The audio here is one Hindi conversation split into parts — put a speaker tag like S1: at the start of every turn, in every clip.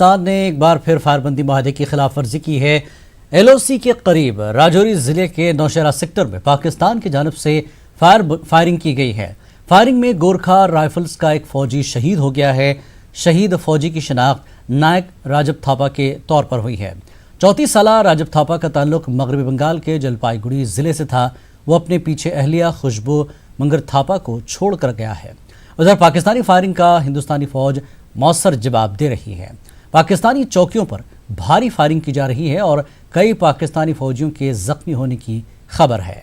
S1: पाकिस्तान ने एक बार फिर फायरबंदी माहदे की खिलाफ वर्जी की है। LOC के करीब राजौरी जिले के नौशहरा सेक्टर में पाकिस्तान की जानिब से फायरिंग की गई है। फायरिंग में गोरखा राइफल्स का एक फौजी शहीद हो गया है। शहीद फौजी की शिनाख्त नायक राजब थापा के तौर पर हुई है। 34 साला राजब थापा का ताल्लुक मगरबी बंगाल के जलपाईगुड़ी जिले से था। वो अपने पीछे अहलिया खुशबू मंगर थापा को छोड़कर गया है। उधर पाकिस्तानी फायरिंग का हिंदुस्तानी फौज मौसर जवाब दे रही है। पाकिस्तानी चौकियों पर भारी फायरिंग की जा रही है और कई पाकिस्तानी फौजियों के जख्मी होने की खबर है।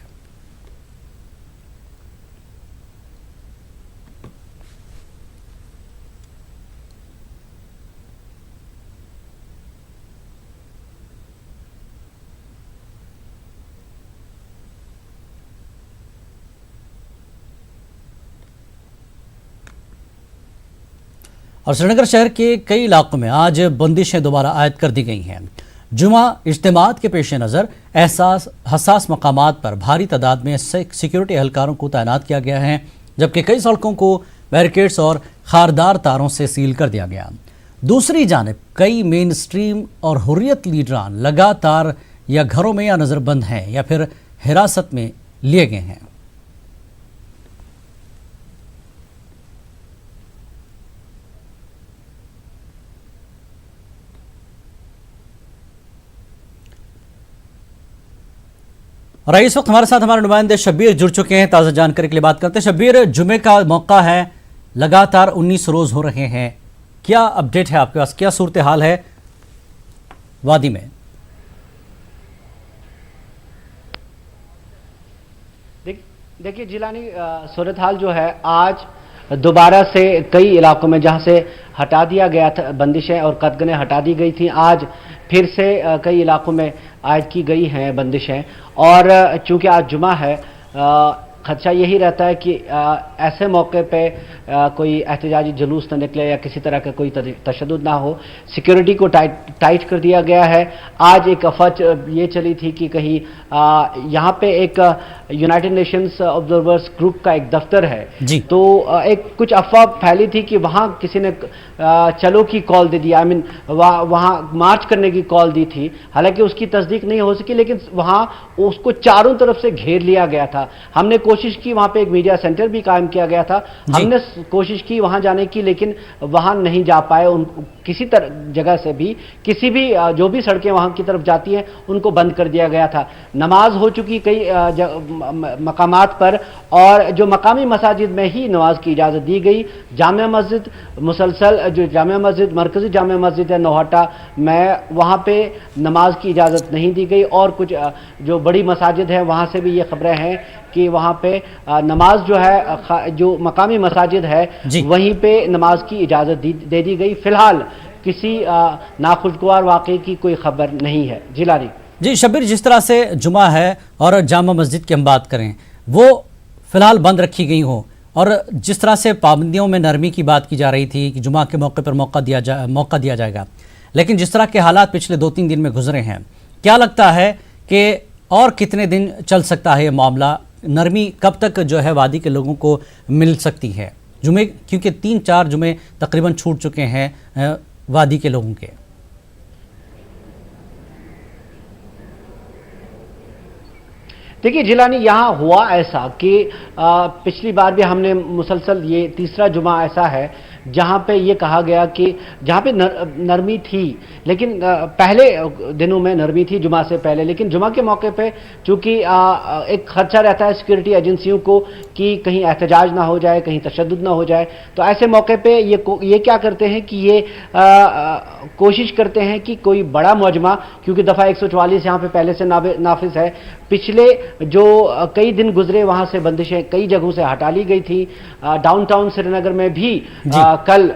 S1: और श्रीनगर शहर के कई इलाकों में आज बंदिशें दोबारा आयद कर दी गई हैं। जुमा इज्तिमात के पेश नज़र हसास मकामात पर भारी तादाद में सिक्योरिटी एहलकारों को तैनात किया गया है, जबकि कई सड़कों को बैरिकेड्स और खारदार तारों से सील कर दिया गया। दूसरी जानिब कई मेन स्ट्रीम और हुर्रियत लीडरान लगातार या घरों में या नज़रबंद हैं या फिर हिरासत में लिए गए हैं। और इस वक्त हमारे साथ हमारे नुमाइंदे शब्बीर जुड़ चुके हैं। ताज़ा जानकारी के लिए बात करते हैं। शब्बीर, जुमे का मौका है, लगातार 19 रोज हो रहे हैं, क्या अपडेट है आपके पास, क्या सूरत हाल है वादी में?
S2: देखिए जिलानी, सूरत हाल जो है आज दोबारा से कई इलाकों में जहां से हटा दिया गया था बंदिशें और कदगनें हटा दी गई थी, आज फिर से कई इलाकों में आयद की गई हैं बंदिशें। और चूंकि आज जुमा है, खदशा यही रहता है कि ऐसे मौके पे कोई एहतजाजी जुलूस न निकले या किसी तरह का कोई तशद्दुद ना हो। सिक्योरिटी को टाइट कर दिया गया है। आज एक अफवाह ये चली थी कि कहीं यहाँ पे एक यूनाइटेड नेशंस ऑब्जर्वर्स ग्रुप का एक दफ्तर है जी, तो एक कुछ अफवाह फैली थी कि वहाँ किसी ने चलो की call they the, I mean वहाँ मार्च करने की कॉल दी थी। हालांकि उसकी तस्दीक नहीं हो सकी, लेकिन वहाँ उसको चारों तरफ से घेर लिया गया था। हमने कोशिश की, वहां पे एक मीडिया सेंटर भी कायम किया गया था, हमने कोशिश की वहां जाने की, लेकिन वहां नहीं जा पाए। किसी जगह से भी, किसी भी जो भी सड़कें वहां की तरफ जाती हैं उनको बंद कर दिया गया था। नमाज हो चुकी कई मकामात पर, और जो मकामी मसाजिद में ही नमाज की इजाजत दी गई। जामिया मस्जिद मुसलसल, जो जामिया मस्जिद मरकजी जामिया मस्जिद है नौहट्टा में, वहां पे नमाज की इजाजत नहीं दी गई। और कुछ जो बड़ी मसाजिद है वहां से भी ये खबरें हैं कि वहां पे नमाज जो है, जो मकामी मसाजिद है वहीं पे नमाज की इजाजत दे दी गई। फिलहाल किसी नाखुशगवार वाकये की कोई खबर नहीं है। जिलानी
S1: जी शब्बीर, जिस तरह से जुमा है और जामा मस्जिद की हम बात करें, वो फिलहाल बंद रखी गई हो, और जिस तरह से पाबंदियों में नरमी की बात की जा रही थी कि जुमा के मौके पर मौका दिया जाएगा, लेकिन जिस तरह के हालात पिछले 2-3 दिन में गुजरे हैं, क्या लगता है कि और कितने दिन चल सकता है ये मामला? नरमी कब तक जो है वादी के लोगों को मिल सकती है? जुमे, क्योंकि 3-4 जुमे तकरीबन छूट चुके हैं वादी के लोगों के।
S2: देखिए जिलानी, यहाँ हुआ ऐसा कि पिछली बार भी हमने मुसलसल, ये तीसरा जुमा ऐसा है जहाँ पे ये कहा गया कि जहाँ पे नरमी थी, लेकिन पहले दिनों में नरमी थी जुमा से पहले, लेकिन जुमा के मौके पे चूंकि एक खर्चा रहता है सिक्योरिटी एजेंसियों को कि कहीं एहतजाज ना हो जाए, कहीं तशद्दुद ना हो जाए, तो ऐसे मौके पे ये क्या करते हैं कि ये कोशिश करते हैं कि कोई बड़ा मौजमा, क्योंकि दफ़ा 144 यहाँ पे पहले से नाफिज है, पिछले जो कई दिन गुजरे वहाँ से बंदिशें कई जगहों से हटा ली गई थी। डाउनटाउन श्रीनगर में भी कल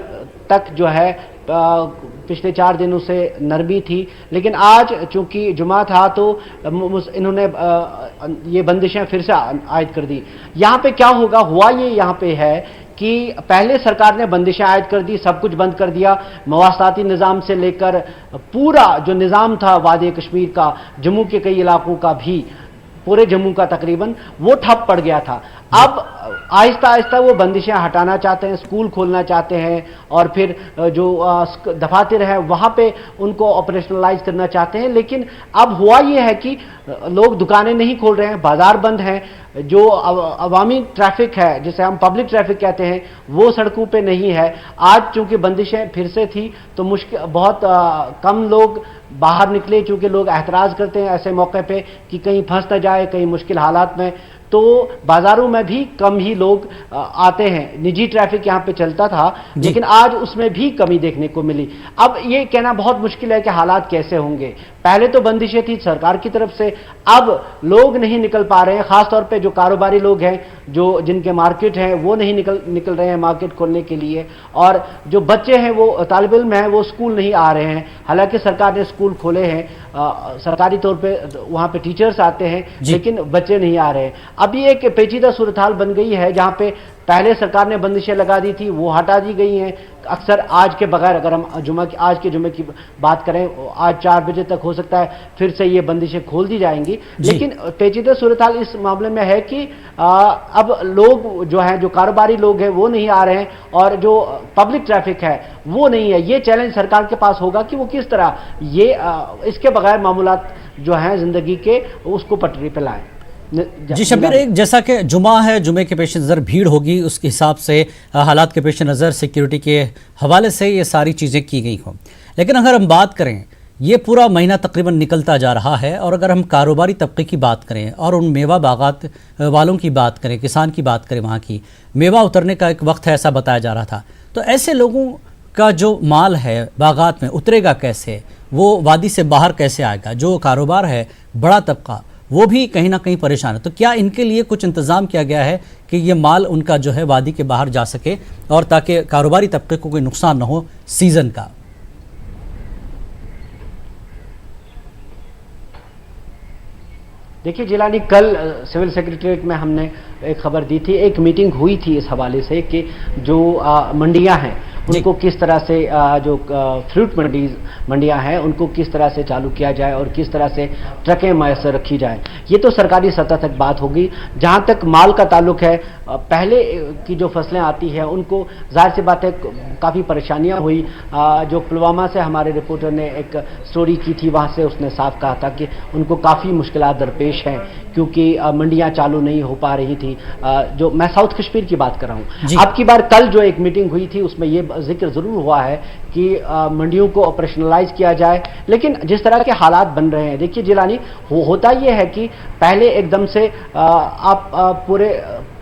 S2: तक जो है पिछले 4 दिनों से नरमी थी, लेकिन आज चूंकि जुमा था तो इन्होंने ये बंदिशें फिर से आयद कर दी। यहाँ पे क्या होगा, हुआ ये यहाँ पे है कि पहले सरकार ने बंदिशें आयद कर दी, सब कुछ बंद कर दिया, मवासाती निज़ाम से लेकर पूरा जो निज़ाम था वादी कश्मीर का, जम्मू के कई इलाकों का भी, पूरे जम्मू का तकरीबन, वो ठप पड़ गया था। अब आहिस्ता आहिस्ता वो बंदिशें हटाना चाहते हैं, स्कूल खोलना चाहते हैं और फिर जो दफातर है वहां पे उनको ऑपरेशनलाइज करना चाहते हैं। लेकिन अब हुआ ये है कि लोग दुकानें नहीं खोल रहे हैं, बाजार बंद हैं, जो अवामी ट्रैफिक है जिसे हम पब्लिक ट्रैफिक कहते हैं वो सड़कों पे नहीं है। आज चूंकि बंदिशें फिर से थी तो मुश्किल बहुत कम लोग बाहर निकले, चूंकि लोग एतराज करते हैं ऐसे मौके पे कि कहीं फंस ना जाए, कहीं मुश्किल हालात में, तो बाजारों में भी कम ही लोग आते हैं। निजी ट्रैफिक यहाँ पे चलता था लेकिन आज उसमें भी कमी देखने को मिली। अब ये कहना बहुत मुश्किल है कि हालात कैसे होंगे। पहले तो बंदिशें थी सरकार की तरफ से, अब लोग नहीं निकल पा रहे हैं, खासतौर पे जो कारोबारी लोग हैं, जो जिनके मार्केट हैं वो नहीं निकल रहे हैं मार्केट खोलने के लिए, और जो बच्चे हैं वो तालिब इल्म हैं वो स्कूल नहीं आ रहे हैं। हालांकि सरकार ने स्कूल खोले हैं, सरकारी तौर पे वहां पे टीचर्स आते हैं लेकिन बच्चे नहीं आ रहे हैं। अभी एक पेचीदा सूरत हाल बन गई है जहां पे पहले सरकार ने बंदिशें लगा दी थी, वो हटा दी गई हैं। अक्सर आज के बगैर, अगर हम आज के जुमे की बात करें, आज 4 बजे तक हो सकता है फिर से ये बंदिशें खोल दी जाएंगी। लेकिन पेचीदा सूरत हाल इस मामले में है कि अब लोग जो हैं, जो कारोबारी लोग हैं वो नहीं आ रहे हैं और जो पब्लिक ट्रैफिक है वो नहीं है। ये चैलेंज सरकार के पास होगा कि वो किस तरह ये इसके बगैर मामूलात जो हैं जिंदगी के उसको पटरी पे लाएं।
S1: जी शब्बीर, एक जैसा कि जुमा है, जुमे के पेश नज़र भीड़ होगी, उसके हिसाब से हालात के पेश नज़र सिक्योरिटी के हवाले से ये सारी चीज़ें की गई हों। लेकिन अगर हम बात करें, ये पूरा महीना तकरीबन निकलता जा रहा है और अगर हम कारोबारी तबके की बात करें और उन मेवा बागात वालों की बात करें, किसान की बात करें, वहाँ की मेवा उतरने का एक वक्त है ऐसा बताया जा रहा था, तो ऐसे लोगों का जो माल है बागात में उतरेगा कैसे, वो वादी से बाहर कैसे आएगा? जो कारोबार है, बड़ा तबका, वो भी कहीं ना कहीं परेशान है। तो क्या इनके लिए कुछ इंतज़ाम किया गया है कि ये माल उनका जो है वादी के बाहर जा सके और ताकि कारोबारी तबके को कोई नुकसान ना हो सीज़न का?
S2: देखिए जिलानी, कल सिविल सेक्रेटरीट में हमने एक खबर दी थी, एक मीटिंग हुई थी इस हवाले से कि जो मंडियां हैं उनको किस तरह से जो फ्रूट मंडियां हैं उनको किस तरह से चालू किया जाए और किस तरह से ट्रकें मैसर रखी जाए। ये तो सरकारी सतह तक बात होगी। जहां तक माल का ताल्लुक है, पहले की जो फसलें आती हैं उनको जाहिर सी बात है काफ़ी परेशानियां हुई। जो पुलवामा से हमारे रिपोर्टर ने एक स्टोरी की थी, वहां से उसने साफ कहा था कि उनको काफ़ी मुश्किलात दरपेश हैं क्योंकि मंडियां चालू नहीं हो पा रही थी। जो मैं साउथ कश्मीर की बात कर रहा हूँ। अब की बार कल जो एक मीटिंग हुई थी उसमें ये जिक्र जरूर हुआ है कि मंडियों को ऑपरेशनलाइज किया जाए। लेकिन जिस तरह के हालात बन रहे हैं, देखिए जिलानी, होता यह है कि पहले एकदम से आप पूरे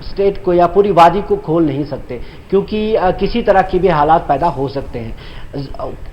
S2: स्टेट को या पूरी वादी को खोल नहीं सकते क्योंकि किसी तरह की भी हालात पैदा हो सकते हैं।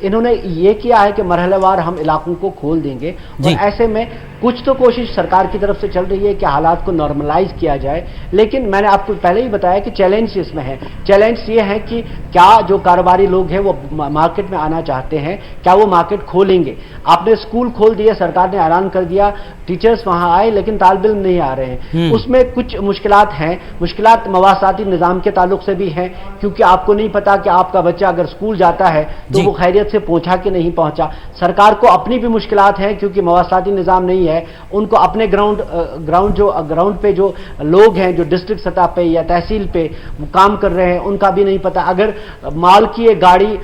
S2: इन्होंने ये किया है कि मरहलेवार हम इलाकों को खोल देंगे और ऐसे में कुछ तो कोशिश सरकार की तरफ से चल रही है कि हालात को नॉर्मलाइज किया जाए। लेकिन मैंने आपको पहले ही बताया कि चैलेंज इसमें है। चैलेंज ये है कि क्या जो कारोबारी लोग हैं वो मार्केट में आना चाहते हैं, क्या वो मार्केट खोलेंगे? आपने स्कूल खोल दिए, सरकार ने ऐलान कर दिया, टीचर्स वहां आए लेकिन तालिब इल्म नहीं आ रहे हैं। उसमें कुछ मुश्किलात हैं। मुश्किलात मवासाती निज़ाम के ताल्लुक से भी हैं क्योंकि आपको नहीं पता कि आपका बच्चा अगर स्कूल जाता है तो वो खैरियत से पहुंचा कि नहीं पहुंचा। सरकार को अपनी भी मुश्किलात हैं क्योंकि मवासाती निज़ाम नहीं है। उनको अपने ग्राउंड पे जो लोग हैं, जो डिस्ट्रिक्ट सतह पे या तहसील पे काम कर रहे हैं, उनका भी नहीं पता। अगर माल की एक गाड़ी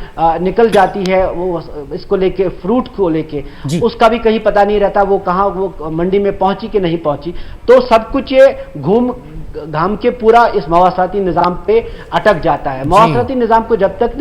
S2: निकल जाती है वो इसको लेके, फ्रूट को लेके, उसका भी कहीं पता नहीं रहता वो कहाँ, वो मंडी में पहुंची कि नहीं पहुंची। तो सब कुछ ये घाम के पूरा इस मवासाती निज़ाम पे अटक जाता है। मवासाती निज़ाम को जब तक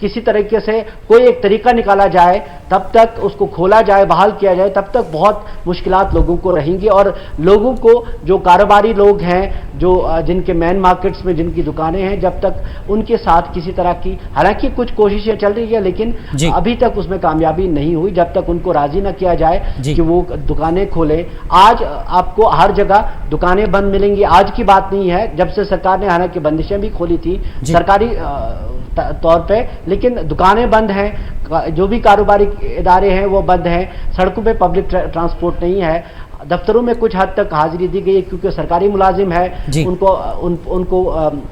S2: किसी तरीके से कोई एक तरीका निकाला जाए, तब तक उसको खोला जाए, बहाल किया जाए, तब तक बहुत मुश्किलात लोगों को रहेंगी। और लोगों को, जो कारोबारी लोग हैं, जो जिनके मेन मार्केट्स में जिनकी दुकानें हैं, जब तक उनके साथ किसी तरह की, हालांकि कुछ कोशिशें चल रही है लेकिन अभी तक उसमें कामयाबी नहीं हुई, जब तक उनको राजी न किया जाए कि वो दुकानें खोले। आज आपको हर जगह दुकानें बंद मिलेंगी। आज की बात नहीं है, जब से सरकार ने हालांकि बंदिशें भी खोली थी सरकारी तौर पे, लेकिन दुकानें बंद हैं, जो भी कारोबारी इदारे हैं वो बंद हैं। सड़कों पे पब्लिक ट्रांसपोर्ट नहीं है। दफ्तरों में कुछ हद तक हाजिरी दी गई है क्योंकि सरकारी मुलाजिम है, उनको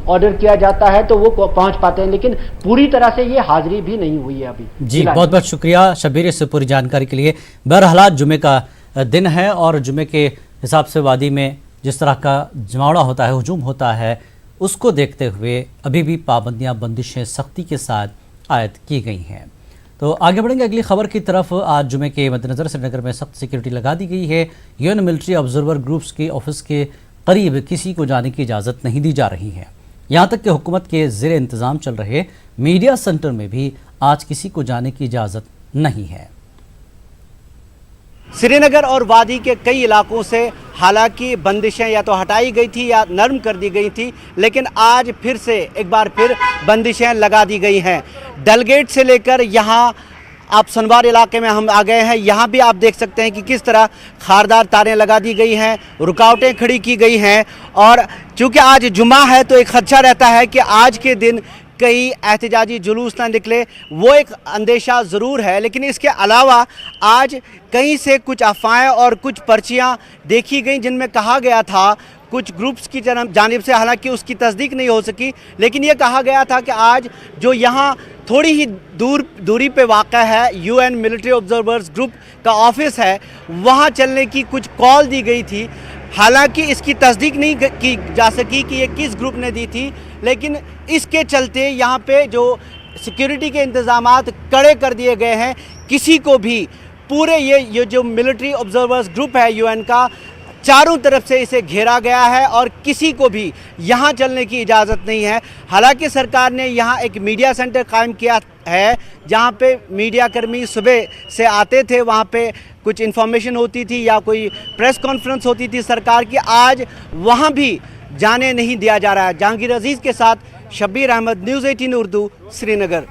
S2: ऑर्डर किया जाता है तो वो पहुंच पाते हैं, लेकिन पूरी तरह से ये हाजिरी भी नहीं हुई है अभी।
S1: जी बहुत बहुत शुक्रिया शब्बीर इससे पूरी जानकारी के लिए। बहरहाल जुमे का दिन है और जुमे के हिसाब से वादी में जिस तरह का जमावड़ा होता है, हुजूम होता है, उसको देखते हुए अभी भी पाबंदियां, बंदिशें सख्ती के साथ आयद की गई हैं। तो आगे बढ़ेंगे अगली खबर की तरफ। आज जुमे के मद्देनज़र श्रीनगर में सख्त सिक्योरिटी लगा दी गई है। यूएन मिलिट्री ऑब्जर्वर ग्रुप्स के ऑफिस के करीब किसी को जाने की इजाज़त नहीं दी जा रही है। यहाँ तक कि हुकूमत के ज़ेरे इंतज़ाम चल रहे मीडिया सेंटर में भी आज किसी को जाने की इजाज़त नहीं है।
S2: श्रीनगर और वादी के कई इलाकों से हालांकि बंदिशें या तो हटाई गई थी या नरम कर दी गई थी, लेकिन आज फिर से एक बार फिर बंदिशें लगा दी गई हैं। डलगेट से लेकर यहाँ आप सनवार इलाके में हम आ गए हैं। यहाँ भी आप देख सकते हैं कि किस तरह खारदार तारें लगा दी गई हैं, रुकावटें खड़ी की गई हैं। और चूँकि आज जुमा है तो एक खदशा रहता है कि आज के दिन कई एहतजाजी जुलूस ना निकले, वो एक अंदेशा ज़रूर है। लेकिन इसके अलावा आज कहीं से कुछ अफवाहें और कुछ पर्चियाँ देखी गई जिनमें कहा गया था कुछ ग्रुप्स की जानिब से, हालांकि उसकी तस्दीक नहीं हो सकी, लेकिन ये कहा गया था कि आज जो यहाँ थोड़ी ही दूरी पे वाक़ा है यूएन मिलिट्री ऑब्जर्वर्स ग्रुप का ऑफिस है, वहाँ चलने की कुछ कॉल दी गई थी। हालांकि इसकी तस्दीक नहीं की जा सकी कि ये किस ग्रुप ने दी थी, लेकिन इसके चलते यहाँ पे जो सिक्योरिटी के इंतज़ामात कड़े कर दिए गए हैं। किसी को भी पूरे ये जो मिलिट्री ऑब्जर्वर्स ग्रुप है यूएन का, चारों तरफ से इसे घेरा गया है और किसी को भी यहाँ चलने की इजाज़त नहीं है। हालांकि सरकार ने यहाँ एक मीडिया सेंटर कायम किया है जहाँ पे मीडिया कर्मी सुबह से आते थे, वहाँ पे कुछ इन्फॉर्मेशन होती थी या कोई प्रेस कॉन्फ्रेंस होती थी सरकार की। आज वहाँ भी जाने नहीं दिया जा रहा है। जहांगीर अजीज़ के साथ शब्बीर अहमद, न्यूज़ 18 उर्दू, श्रीनगर।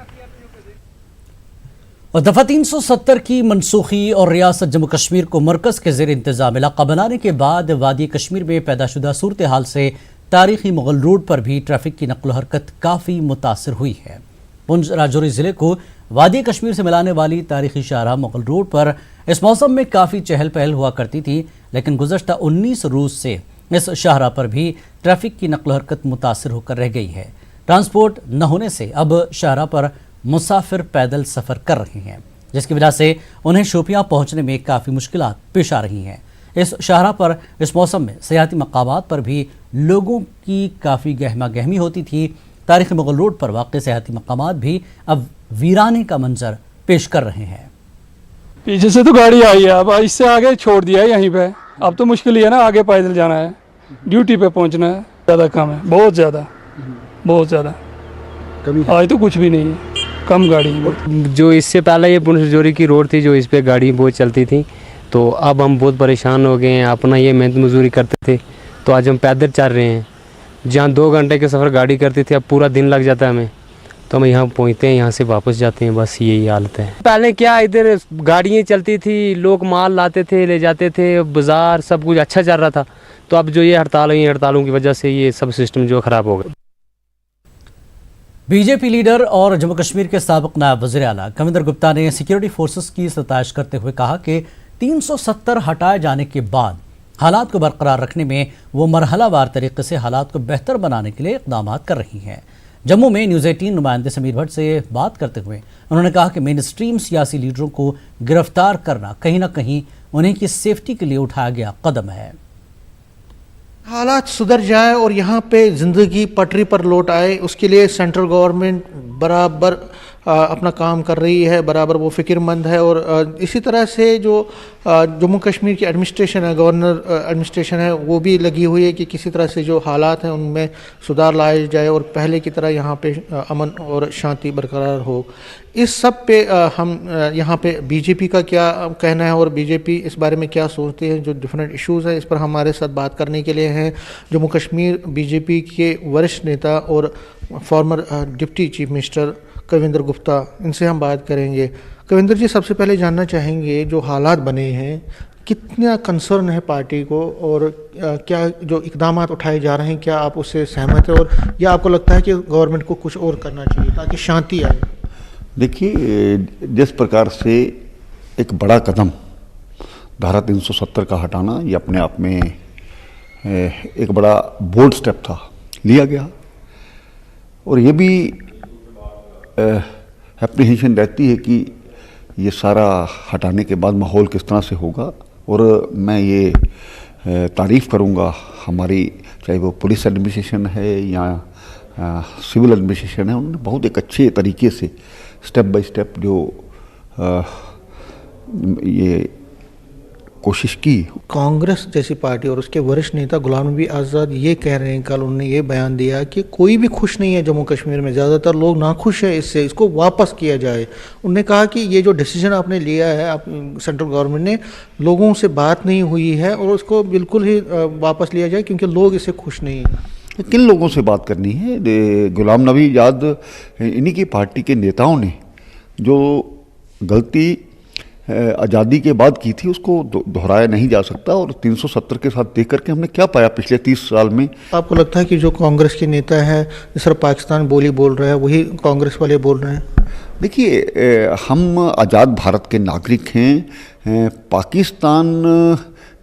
S1: और दफ़ा 370 की मनसूखी और रियासत जम्मू कश्मीर को मरकज़ के ज़ेर इंतज़ाम इलाका बनाने के बाद वादी कश्मीर में पैदाशुदा सूरत हाल से तारीखी मुगल रोड पर भी ट्रैफिक की नक़्ल हरकत काफ़ी मुतासर हुई है। पुंछ राजौरी ज़िले को वादी कश्मीर से मिलाने वाली तारीखी शाहराह मुगल रोड पर इस मौसम में काफ़ी चहल पहल हुआ करती थी, लेकिन गुज़श्ता 19 रोज़ से इस शाहराह पर भी ट्रैफिक की नक़्ल हरकत मुतासर होकर रह गई है। ट्रांसपोर्ट न होने से अब शाहराह पर मुसाफिर पैदल सफ़र कर रहे हैं, जिसकी वजह से उन्हें शोपियां पहुंचने में काफ़ी मुश्किलात पेश आ रही हैं। इस शाहराह पर इस मौसम में सियाहती मकामात पर भी लोगों की काफ़ी गहमा गहमी होती थी। तारीख़ी मुगल रोड पर वाक़ सियाहती मकामात भी अब वीराने का मंजर पेश कर रहे हैं।
S3: पीछे से तो गाड़ी आई है, अब इससे आगे छोड़ दिया है यहीं पे। अब तो मुश्किल ही है ना, आगे पैदल जाना है, ड्यूटी पे पहुंचना है, ज़्यादा कम है, बहुत ज़्यादा कमी। आज तो कुछ भी नहीं है, कम गाड़ी।
S4: जो इससे पहले ये पुंछ राजौरी की रोड थी, जो इस पे गाड़ी बहुत चलती थी, तो अब हम बहुत परेशान हो गए हैं। अपना ये मेहनत मजदूरी करते थे तो आज हम पैदल चल रहे हैं। जहाँ 2 घंटे के सफ़र गाड़ी करती थी, अब पूरा दिन लग जाता है हमें। तो हम यहाँ पहुँचते हैं, यहाँ से वापस जाते हैं, बस यही हालत है। पहले क्या इधर गाड़ियाँ चलती थी, लोग माल लाते थे, ले जाते थे, बाज़ार सब कुछ अच्छा चल रहा था। तो अब जो ये हड़ताल हुई, हड़तालों की वजह से ये सब सिस्टम जो ख़राब हो गया।
S1: बीजेपी लीडर और जम्मू कश्मीर के साबिक़ नायब वज़ीर आला कविंदर गुप्ता ने सिक्योरिटी फोर्सेस की सताइश करते हुए कहा कि 370 हटाए जाने के बाद हालात को बरकरार रखने में वो मरहलावार तरीके से हालात को बेहतर बनाने के लिए इक़दाम कर रही हैं। जम्मू में न्यूज़ 18 नुमाइंदे समीर भट्ट से बात करते हुए उन्होंने कहा कि मेन स्ट्रीम सियासी लीडरों को गिरफ्तार करना कहीं ना कहीं उन्हीं की सेफ्टी के लिए उठाया गया कदम है।
S5: हालात सुधर जाए और यहाँ पे ज़िंदगी पटरी पर लौट आए, उसके लिए सेंट्रल गवर्नमेंट बराबर अपना काम कर रही है, बराबर वो फ़िक्रमंद है। और इसी तरह से जो जम्मू कश्मीर की एडमिनिस्ट्रेशन है, गवर्नर एडमिनिस्ट्रेशन है, वो भी लगी हुई है कि किसी तरह से जो हालात हैं उनमें सुधार लाया जाए और पहले की तरह यहाँ पे अमन और शांति बरकरार हो। इस सब पे हम यहाँ पे बीजेपी का क्या कहना है और बीजेपी इस बारे में क्या सोचती है, जो डिफरेंट इश्यूज़ हैं, इस पर हमारे साथ बात करने के लिए हैं जम्मू कश्मीर बीजेपी के वरिष्ठ नेता और farmer deputy chief minister Kavinder Gupta. इनसे हम बात करेंगे। कविंदर जी, सबसे पहले जानना चाहेंगे जो हालात बने हैं, कितना कंसर्न है पार्टी को और क्या जो इकदाम उठाए जा रहे हैं, क्या आप उससे सहमत हैं और या आपको लगता है कि गवर्नमेंट को कुछ और करना चाहिए ताकि शांति आए?
S6: देखिए, जिस प्रकार से एक बड़ा कदम धारा 370 का हटाना, ये अपने आप में एक बड़ा बोल्ड स्टेप था, लिया गया। और ये भी एप्रीहेंशन रहती है कि ये सारा हटाने के बाद माहौल किस तरह से होगा। और मैं ये तारीफ़ करूँगा हमारी, चाहे वो पुलिस एडमिनिस्ट्रेशन है या सिविल एडमिनिस्ट्रेशन है, उन्होंने बहुत एक अच्छे तरीके से स्टेप बाय स्टेप जो ये कोशिश की।
S5: कांग्रेस जैसी पार्टी और उसके वरिष्ठ नेता गुलाम नबी आज़ाद ये कह रहे हैं, कल उन्होंने ये बयान दिया कि कोई भी खुश नहीं है जम्मू कश्मीर में, ज़्यादातर लोग नाखुश हैं इससे, इसको वापस किया जाए। उन्होंने कहा कि ये जो डिसीजन आपने लिया है, आप सेंट्रल गवर्नमेंट ने, लोगों से बात नहीं हुई है और उसको बिल्कुल ही वापस लिया जाए क्योंकि लोग इससे खुश नहीं हैं।
S6: किन लोगों से बात करनी है? गुलाम नबी आज़ाद इन्हीं की पार्टी के नेताओं ने जो गलती आज़ादी के बाद की थी उसको दोहराया नहीं जा सकता। और 370 के साथ देख करके हमने क्या पाया पिछले 30 साल में।
S5: आपको लगता है कि जो कांग्रेस के नेता है सिर्फ पाकिस्तान बोल रहा है, वही कांग्रेस वाले बोल रहे हैं?
S6: देखिए, हम आज़ाद भारत के नागरिक हैं। पाकिस्तान,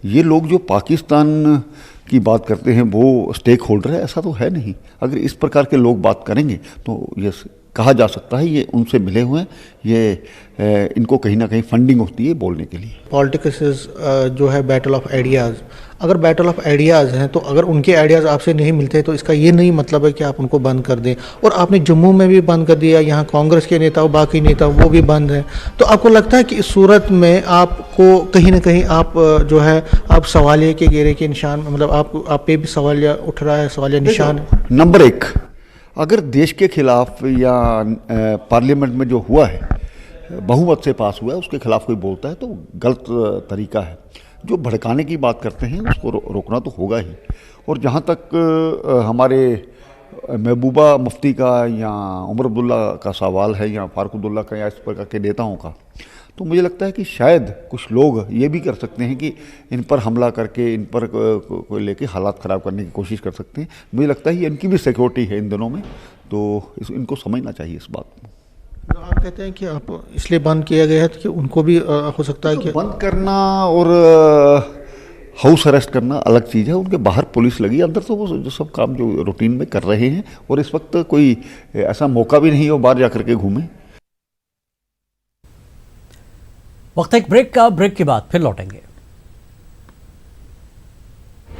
S6: ये लोग जो पाकिस्तान की बात करते हैं वो स्टेक होल्डर है, ऐसा तो है नहीं। अगर इस प्रकार के लोग बात करेंगे तो ये कहा जा सकता है ये उनसे मिले हुए हैं, ये इनको कहीं ना कहीं फंडिंग होती है बोलने के लिए।
S5: पॉलिटिक्स जो है बैटल ऑफ आइडियाज़, अगर बैटल ऑफ आइडियाज़ हैं तो अगर उनके आइडियाज़ आपसे नहीं मिलते तो इसका ये नहीं मतलब है कि आप उनको बंद कर दें। और आपने जम्मू में भी बंद कर दिया, यहाँ कांग्रेस के नेता और बाकी नेता वो भी बंद हैं। तो आपको लगता है कि इस सूरत में आपको कहीं ना कहीं आप जो है आप सवालिया के घेरे के निशान, मतलब आप पे भी सवालिया उठ रहा है, सवालिया निशान।
S6: नंबर एक, अगर देश के खिलाफ या पार्लियामेंट में जो हुआ है, बहुमत से पास हुआ है, उसके खिलाफ कोई बोलता है तो गलत तरीका है। जो भड़काने की बात करते हैं उसको रोकना तो होगा ही। और जहाँ तक हमारे महबूबा मुफ्ती का या उमर अब्दुल्ला का सवाल है या फारूक अब्दुल्ला का या इस प्रकार के नेताओं का, तो मुझे लगता है कि शायद कुछ लोग ये भी कर सकते हैं कि इन पर हमला करके इन पर को लेके हालात ख़राब करने की कोशिश कर सकते हैं। मुझे लगता है ये इनकी भी सिक्योरिटी है इन दिनों में, तो इनको समझना चाहिए इस बात को।
S5: तो आप कहते हैं कि आप इसलिए बंद किया गया है कि उनको भी हो सकता है कि
S6: बंद करना और हाउस अरेस्ट करना अलग चीज़ है। उनके बाहर पुलिस लगी, अंदर तो वो जो सब काम जो रूटीन में कर रहे हैं, और इस वक्त कोई ऐसा मौका भी नहीं है वो बाहर जा करके घूमें।
S1: वक्त एक ब्रेक का, ब्रेक के बाद फिर लौटेंगे।